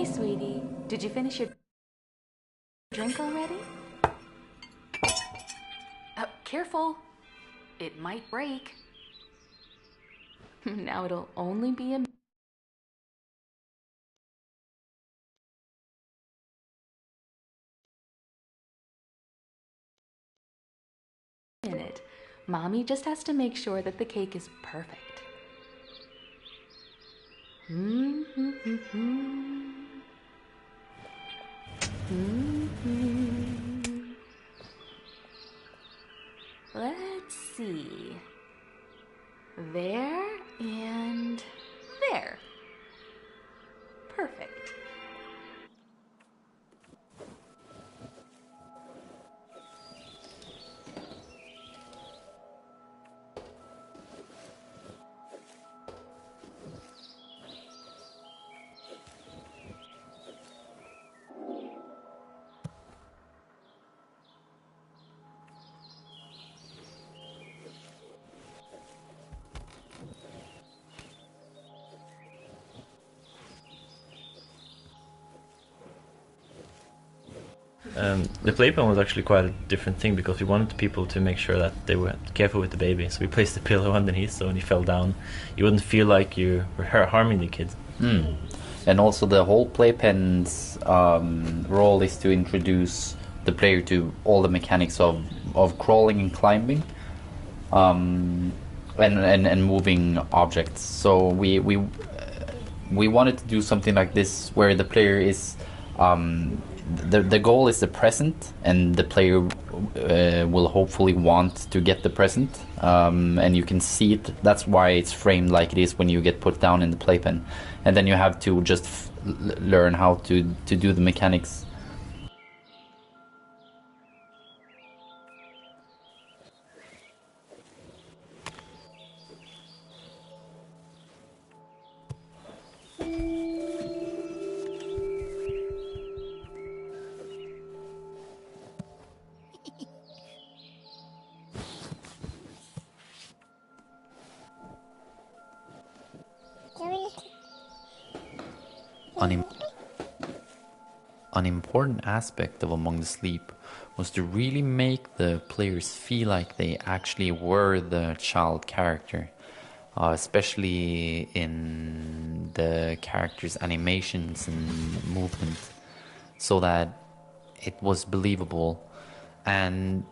Hey, sweetie. Did you finish your drink already? Careful. It might break. Now it'll only be a minute. Mommy just has to make sure that the cake is perfect. Let's see. There and there. Perfect. The playpen was actually quite a different thing because we wanted people to make sure that they were careful with the baby. So we placed the pillow underneath, so when he fell down, you wouldn't feel like you were harming the kid. And also the whole playpen's role is to introduce the player to all the mechanics of crawling and climbing, and moving objects. So we wanted to do something like this where the player is the goal is the present, and the player will hopefully want to get the present, and you can see it. That's why it's framed like it is when you get put down in the playpen, and then you have to just learn how to do the mechanics. An important aspect of Among the Sleep was to really make the players feel like they actually were the child character, especially in the characters' animations and movement, so that it was believable, and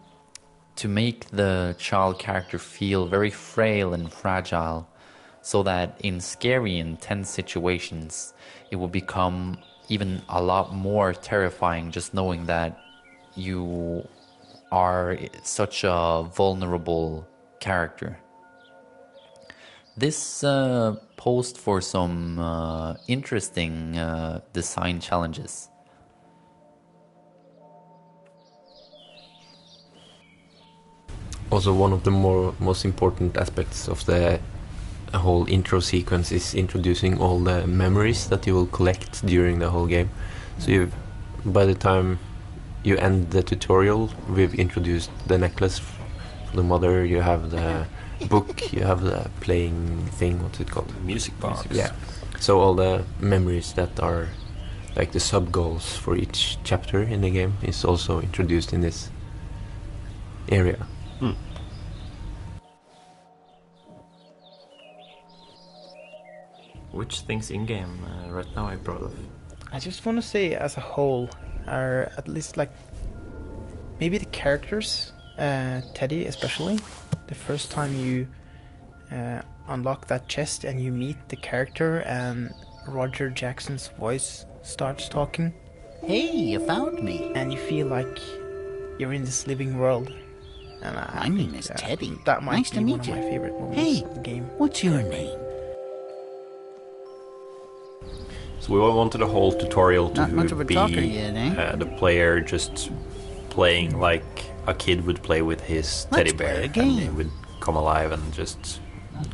to make the child character feel very frail and fragile, so that in scary and tense situations it will become even a lot more terrifying just knowing that you are such a vulnerable character. This posed for some interesting design challenges. Also, one of the most important aspects of the whole intro sequence is introducing all the memories that you will collect during the whole game. So by the time you end the tutorial, we've introduced the necklace for the mother, you have the book, you have the playing thing, what's it called? Music box. Yeah. So all the memories that are like the sub-goals for each chapter in the game is also introduced in this area. Which things in-game right now are you proud of? I just want to say, as a whole, are at least like maybe the characters, Teddy especially. The first time you unlock that chest and you meet the character and Roger Jackson's voice starts talking. Hey, you found me. And you feel like you're in this living world. And My name is Teddy. That might Nice be to one meet of you. my favorite moments Hey, of the game. what's your name? So we wanted the whole tutorial to Not much of a be talker yet, eh? The player just playing like a kid would play with his teddy Let's play bear, a and game. he would come alive and just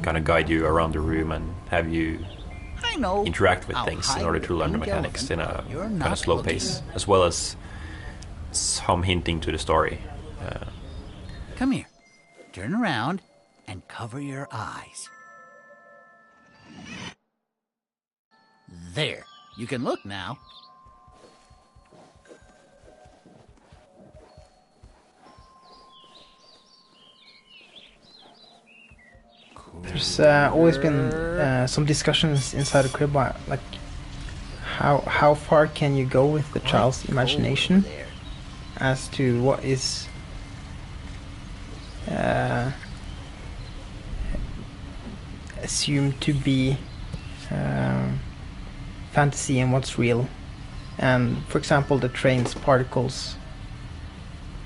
kind of guide you around the room and have you I know. interact with I'll things in hide order the to learn the pink mechanics in a elephant. You're kind not of slow looking. pace, as well as some hinting to the story. Come here. Turn around and cover your eyes. There. You can look now. There's always been some discussions inside the crib about like how far can you go with the child's imagination as to what is assumed to be fantasy and what's real. And for example, the train's particles,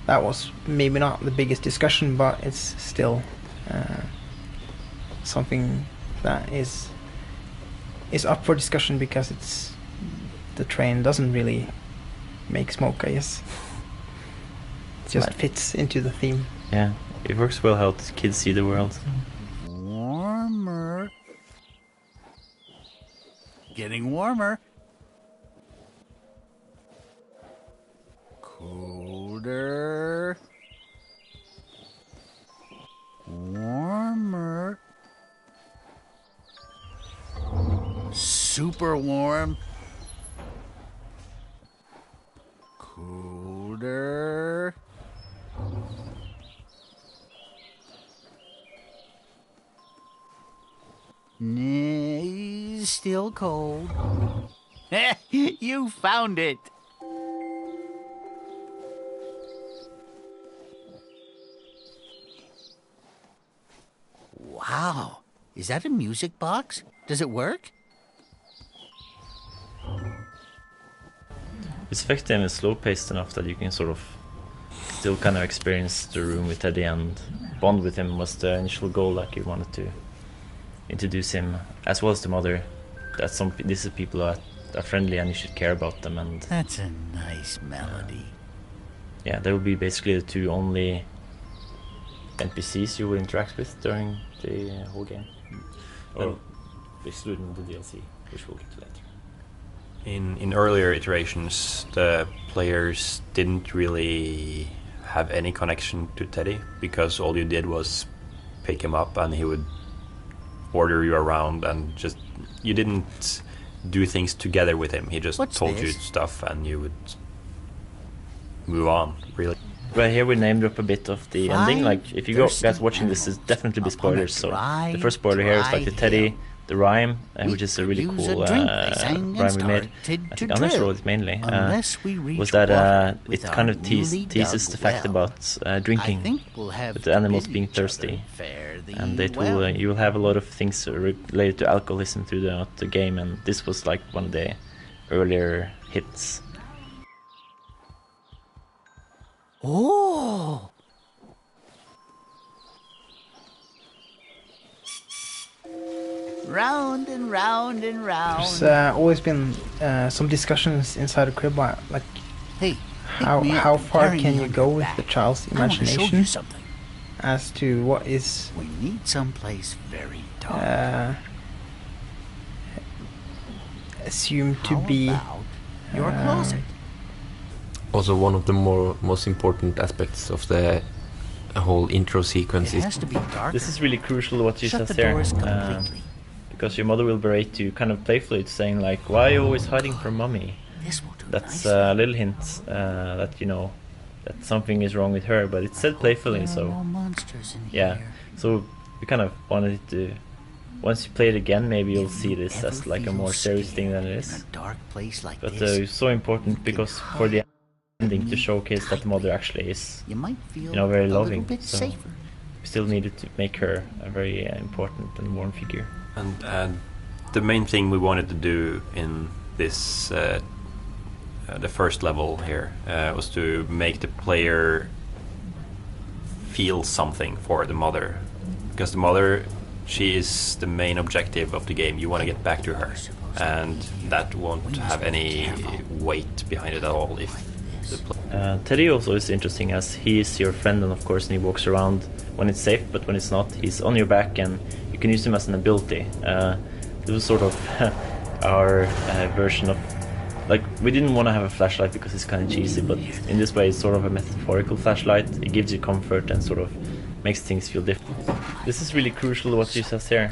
that was maybe not the biggest discussion, but it's still something that is up for discussion because it's the train doesn't really make smoke, I guess. It just fits into the theme. Yeah, it works well how the kids see the world. Warmer. Getting warmer. Colder. Warmer. Super warm. Colder. Still cold. You found it. Wow. Is that a music box? Does it work? It's effective and slow-paced enough that you can sort of still kind of experience the room with Teddy and bond with him was the initial goal, like you wanted to introduce him, as well as the mother, that this is people that are friendly and you should care about them. And That's a nice melody. yeah, they will be basically the two only NPCs you will interact with during the whole game. Or excluding the DLC, which we'll get to later. In earlier iterations, the players didn't really have any connection to Teddy because all you did was pick him up and he would order you around, and just you didn't do things together with him. He just told you stuff and you would move on, really. Right here we name drop a bit of the ending. Like if you guys watching this, is definitely be spoilers. So the first spoiler here is like the Teddy, the rhyme, which is a really cool rhyme we made. I think Anders wrote it mainly. Was that it kind of teases the fact about drinking, with the animals being thirsty, and you will have a lot of things related to alcoholism throughout the game, and this was like one of the earlier hits. Oh! Round and round and round. There's always been some discussions inside the crib about like how far can you go with the child's imagination as to what is we need someplace very dark. Assumed to be your closet. Also, one of the most important aspects of the whole intro sequence It has to be darker. This is really crucial what you Shut said the there, doors completely. because your mother will berate you kind of playfully, saying like, "Why are you always hiding from mommy?" This will do That's nicely. a little hint that you know that something is wrong with her, but it's said playfully. There are So no monsters in yeah, here. so we kind of wanted it to. Once you play it again, maybe you'll see this as like a more serious thing than it In is. a dark place like But this, it's so important because for the ending to showcase that the mother actually is, you might feel very a loving. little bit So safer. we still needed to make her a very important and warm figure. And the main thing we wanted to do in this, the first level here, was to make the player feel something for the mother. Because the mother, she is the main objective of the game. You want to get back to her. And that won't have any weight behind it at all if Teddy also is interesting as he is your friend, and of course he walks around when it's safe, but when it's not, he's on your back and you can use him as an ability. This was sort of our version of, like, we didn't want to have a flashlight because it's kind of cheesy, but in this way it's sort of a metaphorical flashlight. It gives you comfort and sort of makes things feel different. This is really crucial what you says here,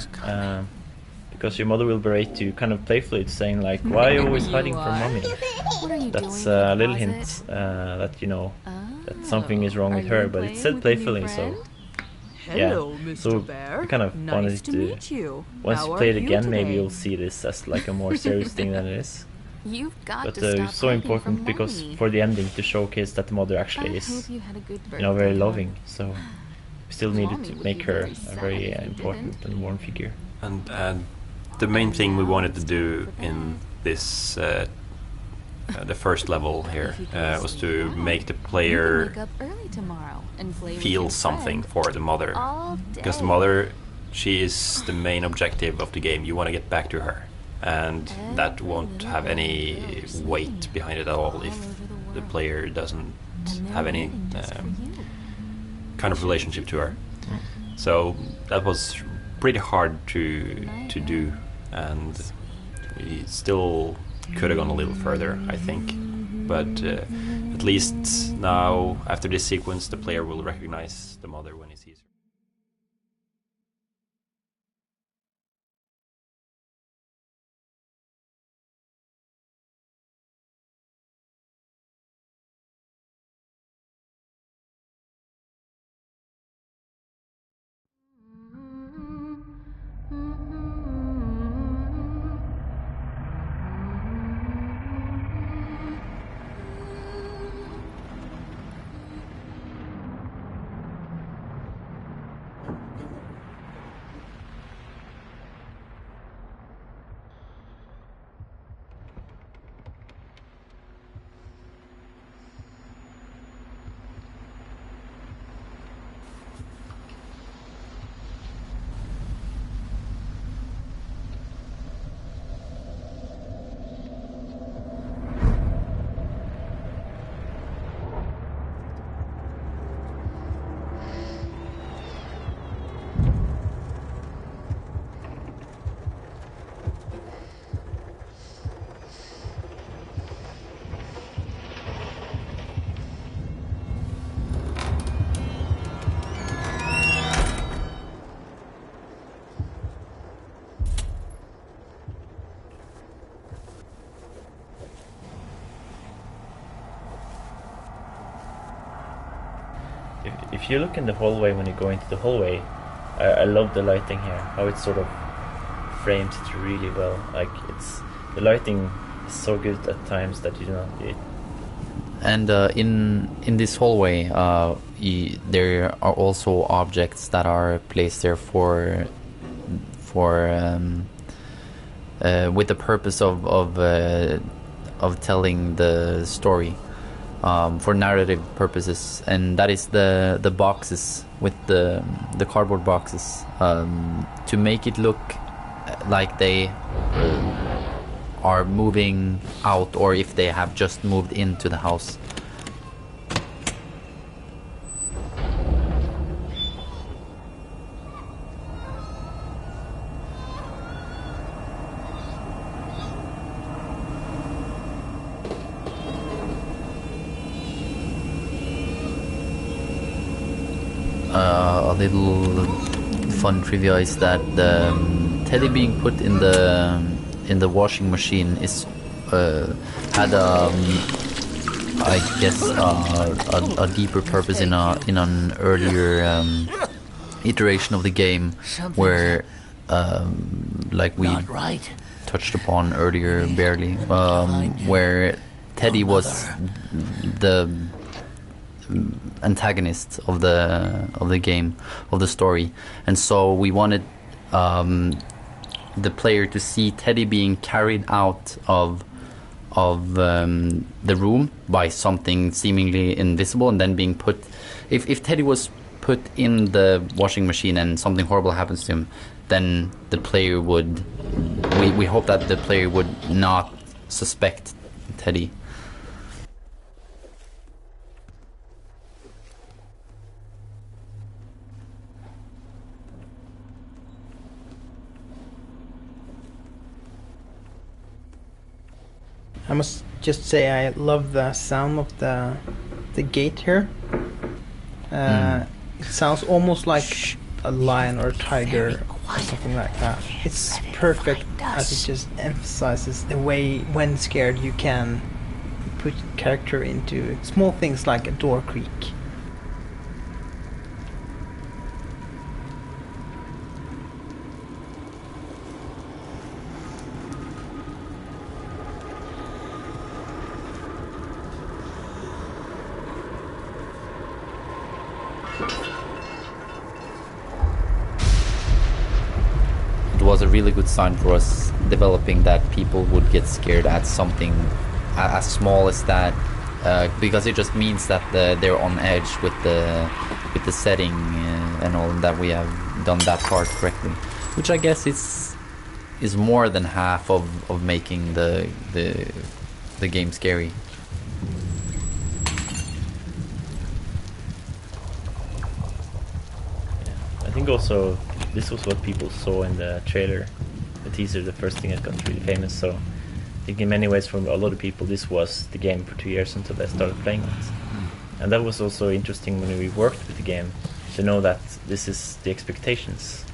because your mother will berate you kind of playfully, saying like, "Why are you always hiding from mommy?" What are you That's doing in a the little closet? hint that you know that something is wrong Are with you her, but it's playing said with your new playfully, so friend? Hello, yeah. Mr. So Bear. I kind of Nice wanted to to. meet you. Once How you are play it you again, maybe today? you'll see this as like a more serious thing than it is. You've got But to stop it's so hiding important from because mommy. for the ending to showcase that the mother I actually hope is, you had a good birthday. you know, very hon. loving. So we still needed Mommy to would make be her very a sad very if you important didn't. and warm figure. And the main thing we wanted to do in this the first level here If you go was sleep to now, make the you can player wake up early tomorrow and play with feel your something friend for the mother, all because the day. mother, she is the main objective of the game. You want to get back to her, and that won't have any weight behind it at all if the player doesn't And they're have any waiting just for you. kind of relationship to her. So that was pretty hard to do, and we still could have gone a little further, I think. But at least now, after this sequence, the player will recognize the mother when he sees her. If you look in the hallway when you go into the hallway, I love the lighting here. How it sort of frames it really well. Like the lighting is so good at times that you know it. And in this hallway, there are also objects that are placed there for with the purpose of telling the story, for narrative purposes, and that is the boxes with the cardboard boxes, to make it look like they are moving out, or if they have just moved into the house. A little fun trivia is that the Teddy being put in the washing machine is had I guess a deeper purpose in an earlier iteration of the game, where like we Not right. touched upon earlier barely, where Teddy was the antagonist of the game, of the story, and so we wanted the player to see Teddy being carried out of the room by something seemingly invisible, and then being put. If Teddy was put in the washing machine and something horrible happens to him, then the player would. We hope that the player would not suspect Teddy. I must just say I love the sound of the gate here. It sounds almost like a lion or a tiger or something like that. It's perfect as it just emphasizes the way when scared you can put character into small things like a door creak. It was a really good sign for us developing that people would get scared at something as small as that, because it just means that they're on edge with the setting and all that. We have done that part correctly, which I guess is more than half of making the game scary. I think also this was what people saw in the trailer, the teaser, the first thing that got really famous. So I think in many ways, for a lot of people, this was the game for 2 years until they started playing it. And that was also interesting when we worked with the game to know that this is the expectations.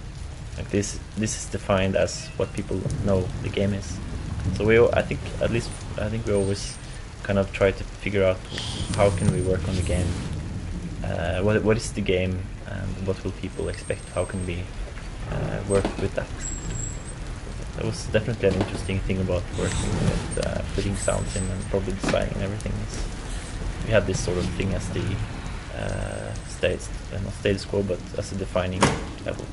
Like this is defined as what people know the game is. So I think we always kind of try to figure out how can we work on the game. What is the game and what will people expect? How can we work with that? That was definitely an interesting thing about working with putting sounds in and probably designing everything. We had this sort of thing as the not status quo, but as a defining level.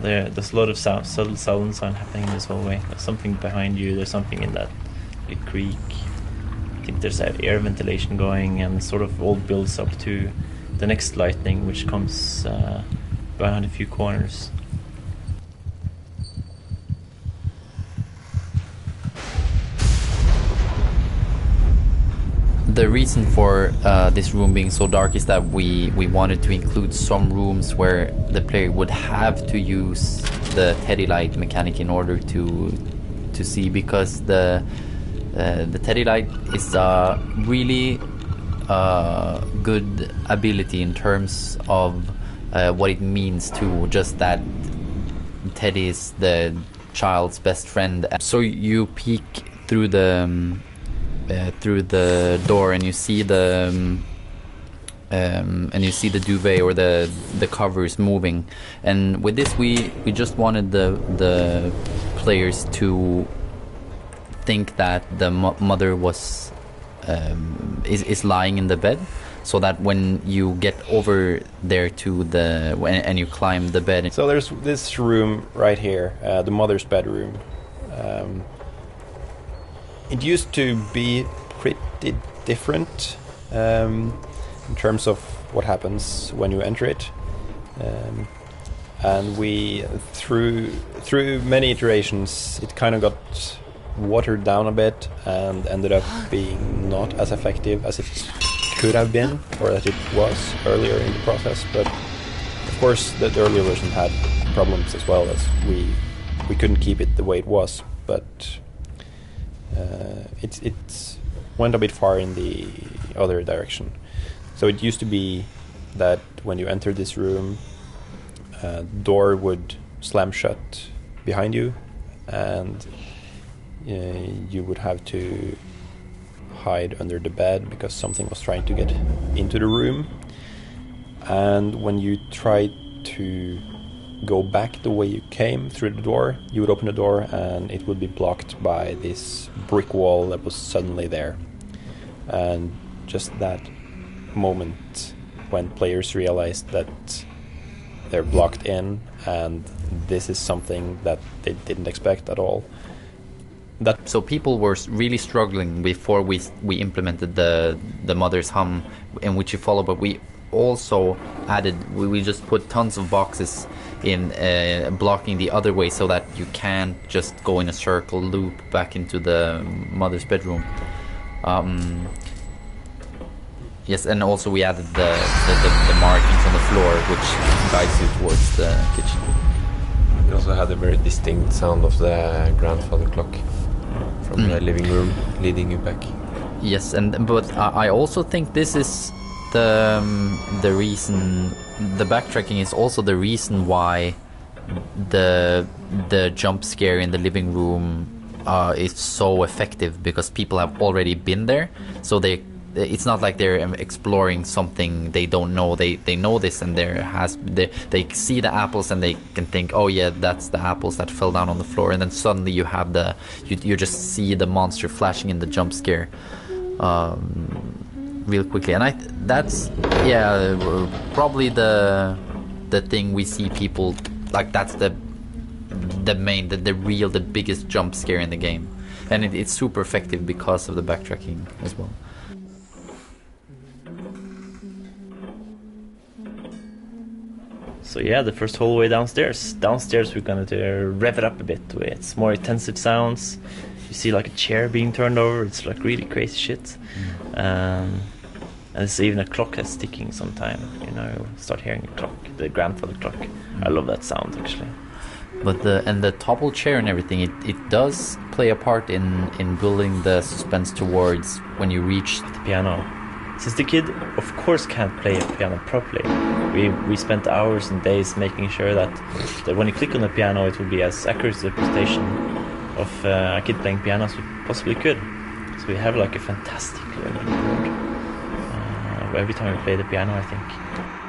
There's a lot of subtle sound happening in this hallway. There's something behind you, there's something in that creak. I think there's air ventilation going, and sort of all builds up to the next lightning, which comes behind a few corners. The reason for this room being so dark is that we wanted to include some rooms where the player would have to use the teddy light mechanic in order to see, because the teddy light is a really good ability in terms of what it means to just that Teddy is the child's best friend. So you peek through the door and you see the duvet or the covers moving, and with this we just wanted the players to think that the mother was is lying in the bed, so that when you get over there to and you climb the bed. So there's this room right here, the mother's bedroom. It used to be pretty different in terms of what happens when you enter it, and we through many iterations it kind of got watered down a bit and ended up being not as effective as it could have been, or that it was earlier in the process. But of course the earlier version had problems as well, as we couldn't keep it the way it was, but it went a bit far in the other direction. So it used to be that when you entered this room, door would slam shut behind you, and you would have to hide under the bed because something was trying to get into the room. And when you tried to go back the way you came through the door, you would open the door and it would be blocked by this brick wall that was suddenly there. And just that moment when players realized that they're blocked in, and this is something that they didn't expect at all. So people were really struggling before we implemented the mother's hum in which you follow, but we also added, we just put tons of boxes in blocking the other way so that you can't just go in a circle loop back into the mother's bedroom. Yes, and also we added the markings on the floor which guides you towards the kitchen. We also had a very distinct sound of the grandfather clock from the living room leading you back. Yes, but I also think this is the reason, the backtracking is also the reason why the jump scare in the living room is so effective, because people have already been there, so it's not like they're exploring something they don't know. They know this, and they see the apples and they can think, oh yeah, that's the apples that fell down on the floor, and then suddenly you have you just see the monster flashing in the jump scare real quickly. And that's probably the thing we see people like. That's the biggest jump scare in the game, and it's super effective because of the backtracking as well. So yeah, the first whole way downstairs. Downstairs we're gonna rev it up a bit. It's more intensive sounds. You see like a chair being turned over. It's like really crazy shit. And there's even a clock that's ticking sometime. You know, you'll start hearing a clock, the grandfather clock. I love that sound actually. But the topple chair and everything, it does play a part in building the suspense towards when you reach the piano. Since the kid, of course, can't play a piano properly, we spent hours and days making sure that when you click on the piano, it will be as accurate as a presentation of a kid playing piano as we possibly could. So we have like a fantastic board every time we play the piano, I think.